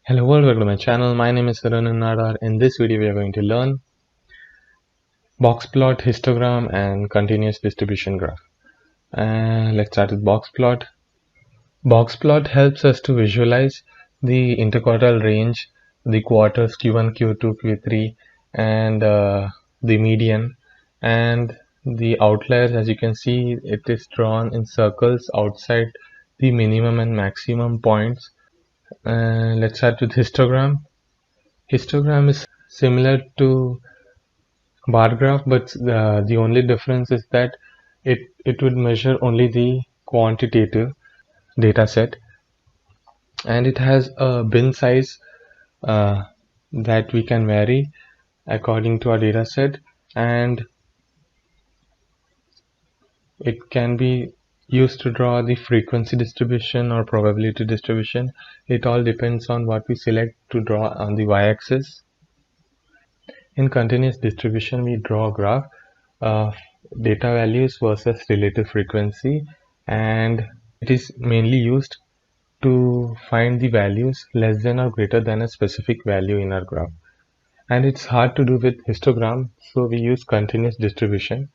Hello world, welcome to my channel. My name is Arun Nadar. In this video we are going to learn Boxplot, histogram and continuous distribution graph. Let's start with Boxplot. Boxplot helps us to visualize the interquartile range, the quarters Q1, Q2, Q3 and the median, and the outliers. As you can see, it is drawn in circles outside the minimum and maximum points. Let's start with histogram. Histogram is similar to bar graph, but the only difference is that it would measure only the quantitative data set, and it has a bin size that we can vary according to our data set, and it can be used to draw the frequency distribution or probability distribution. It all depends on what we select to draw on the y-axis. In continuous distribution, we draw a graph of data values versus relative frequency, and it is mainly used to find the values less than or greater than a specific value in our graph. And it's hard to do with histogram, so we use continuous distribution.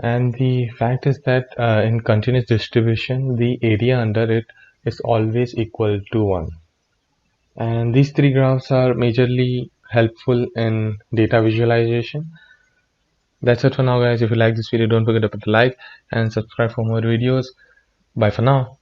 And the fact is that in continuous distribution, the area under it is always equal to 1. And these three graphs are majorly helpful in data visualization. That's it for now, guys. If you like this video, don't forget to put a like and subscribe for more videos. Bye for now.